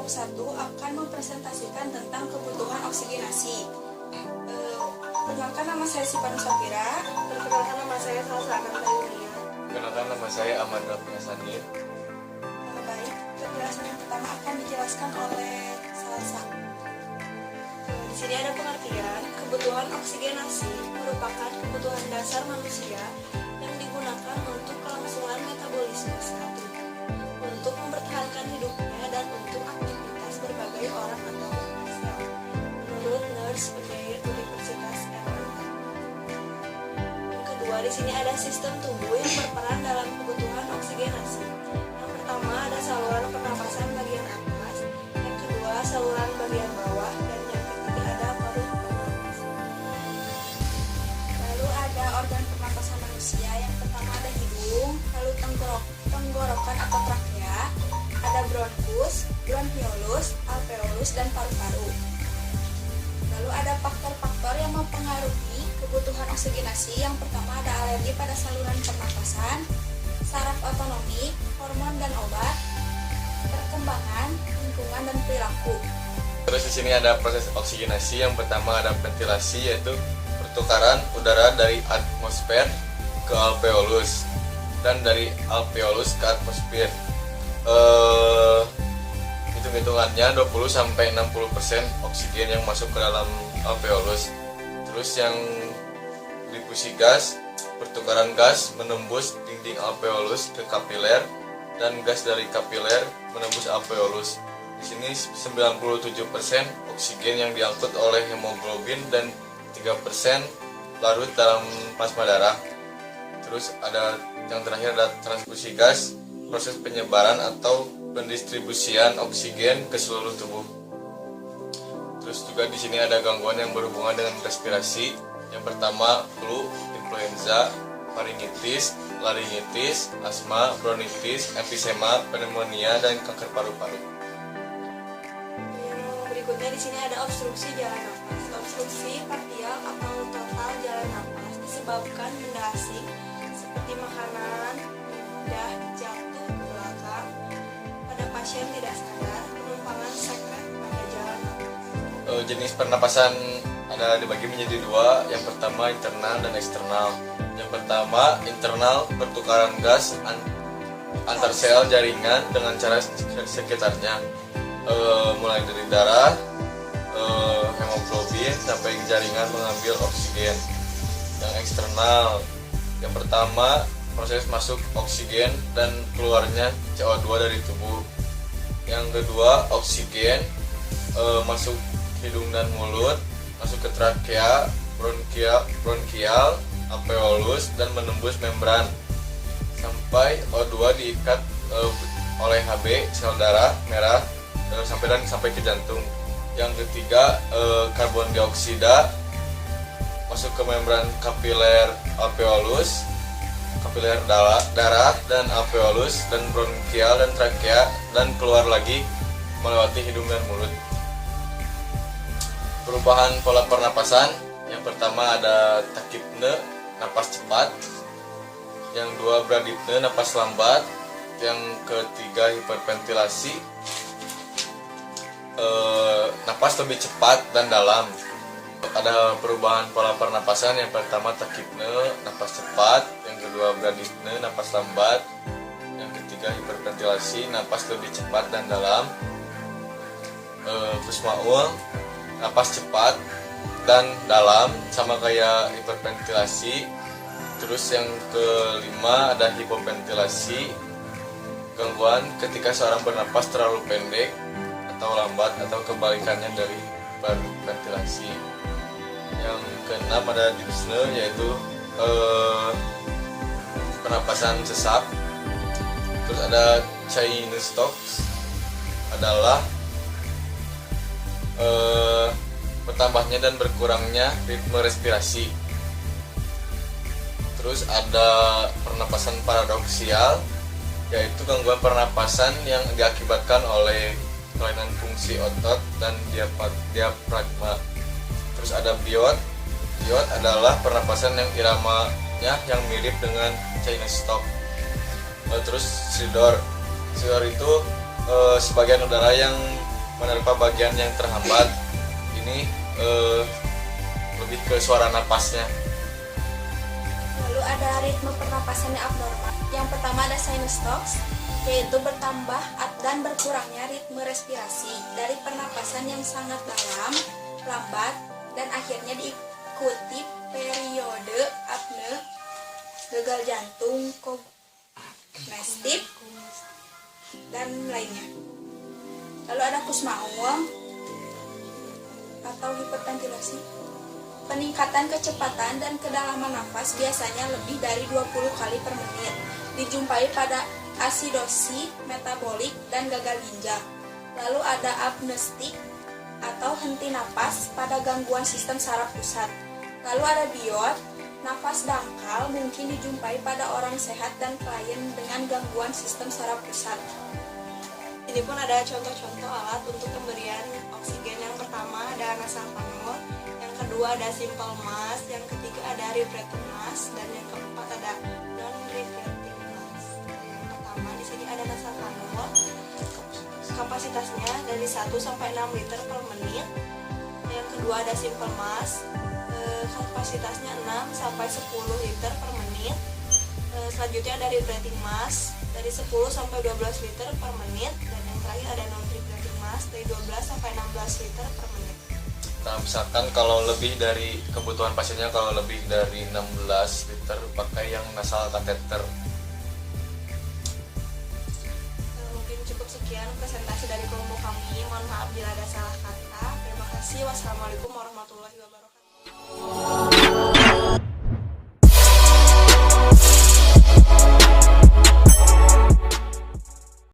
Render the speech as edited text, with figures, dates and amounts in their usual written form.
kelompok 1 akan mempresentasikan tentang kebutuhan oksigenasi. Perkenalkan, nama saya Sipan Sapira. Perkenalkan, nama saya Salsa Akan Tayunia. Perkenalkan, nama saya Ahmad Rafi Hasanin. Baik, penjelasan yang pertama akan dijelaskan oleh Salsa. Di sini ada pengertian, kebutuhan oksigenasi merupakan kebutuhan dasar manusia yang digunakan untuk kelangsungan metabolisme satu, untuk mempertahankan hidupnya dan untuk aktivitas berbagai orang atau sel. Menurut Nurse Penyair Universitas Erlangga. Yang kedua, di sini ada sistem tubuh yang berperan dalam kebutuhan oksigenasi. Yang pertama ada saluran pernapasan bagian atas, yang kedua saluran bagian bawah, dan yang ketiga ada paru pernapasan. Lalu ada organ pernapasan manusia. Yang pertama ada hidung, lalu tenggorokan atau trakea, ada bronkus, bronchiolus, alveolus, dan paru-paru. Lalu ada faktor-faktor yang mempengaruhi kebutuhan oksigenasi. Yang pertama ada alergi pada saluran pernapasan, saraf otonomi, hormon dan obat, perkembangan, lingkungan, dan perilaku. Terus di sini ada proses oksigenasi. Yang pertama ada ventilasi, yaitu pertukaran udara dari atmosfer ke alveolus dan dari alveolus ke atmosfer. Hitung-hitungannya 20-60% oksigen yang masuk ke dalam alveolus. Terus yang difusi gas, pertukaran gas menembus dinding alveolus ke kapiler dan gas dari kapiler menembus alveolus. Di sini 97% oksigen yang diangkut oleh hemoglobin dan 3% larut dalam plasma darah. Terus ada yang terakhir ada transfusi gas, proses penyebaran atau pendistribusian oksigen ke seluruh tubuh. Terus juga di sini ada gangguan yang berhubungan dengan respirasi. Yang pertama flu, influenza, faringitis, laringitis, asma, bronkitis, emfisema, pneumonia, dan kanker paru-paru. Yang berikutnya di sini ada obstruksi jalan nafas. Obstruksi partial atau total jalan nafas disebabkan benda asing seperti makanan mudah jatuh ke belakang pada pasien tidak sadar, penumpangan sekret pada jalan nafas. Jenis pernapasan ada dibagi menjadi dua. Yang pertama internal dan eksternal. Yang pertama internal, pertukaran gas antar sel jaringan dengan cara sekitarnya, mulai dari darah, hemoglobin sampai jaringan mengambil oksigen. Yang eksternal, yang pertama proses masuk oksigen dan keluarnya CO2 dari tubuh. Yang kedua oksigen masuk hidung dan mulut, masuk ke trakea, bronkial, alveolus, dan menembus membran sampai O2 diikat oleh Hb sel darah merah sampai ke jantung. Yang ketiga karbon dioksida masuk ke membran kapiler alveolus, kapiler darah dan alveolus dan bronkial dan trakea, dan keluar lagi melewati hidung dan mulut. Perubahan pola pernapasan, yang pertama ada takipne, napas cepat. Yang kedua bradipne, napas lambat. Yang ketiga hiperventilasi, napas lebih cepat dan dalam. Ada perubahan pola pernapasan, yang pertama takipne, napas cepat. Yang kedua bradipne, napas lambat. Yang ketiga hiperventilasi, napas lebih cepat dan dalam. Kusmaul, napas cepat dan dalam sama kayak hiperventilasi. Terus yang kelima ada hipoventilasi, gangguan ketika seorang bernapas terlalu pendek atau lambat atau kebalikannya dari hiperventilasi. Yang keenam ada dyspne, yaitu pernapasan sesak. Terus ada Cheyne-Stokes, adalah bertambahnya dan berkurangnya ritme respirasi. Terus ada pernapasan paradoksial, yaitu gangguan pernapasan yang diakibatkan oleh kelainan fungsi otot dan diafragma. Terus ada biot. Biot adalah pernapasan yang iramanya yang mirip dengan Cheyne-Stokes. Terus sidor. Sidor itu sebagian udara yang menerpa bagian yang terhambat. Ini lebih ke suara napasnya. Lalu ada ritme pernapasan yang abnormal. Yang pertama ada sinus tox, yaitu bertambah dan berkurangnya ritme respirasi dari pernapasan yang sangat dalam, lambat, dan akhirnya diikuti periode apne, gagal jantung, kongestif, dan lainnya. Lalu ada kusmaul atau hiperventilasi. Peningkatan kecepatan dan kedalaman nafas biasanya lebih dari 20 kali per menit. Dijumpai pada asidosi metabolik dan gagal ginjal. Lalu ada apnestik atau henti napas pada gangguan sistem saraf pusat. Lalu ada biot, nafas dangkal mungkin dijumpai pada orang sehat dan klien dengan gangguan sistem saraf pusat. Ini pun ada contoh-contoh alat untuk pemberian oksigen. Yang pertama ada nasal kanul, yang kedua ada simple mask, yang ketiga ada rebreathing mask, dan yang keempat ada non rebreathing mask. Yang pertama di sini ada nasal kanul, kapasitasnya dari 1 sampai 6 liter per menit. Yang kedua ada simple mask, kapasitasnya 6 sampai 10 liter per menit. Selanjutnya ada rebreathing mask dari 10 sampai 12 liter per menit, dan yang terakhir ada non rebreathing mask dari 12 sampai 16 liter per menit. Nah, misalkan kalau lebih dari kebutuhan pasiennya, kalau lebih dari 16 liter, pakai yang nasal kateter. Mungkin cukup sekian presentasi dari kelompok kami. Mohon maaf bila ada salah kata. Terima kasih. Wassalamualaikum warahmatullahi wabarakatuh.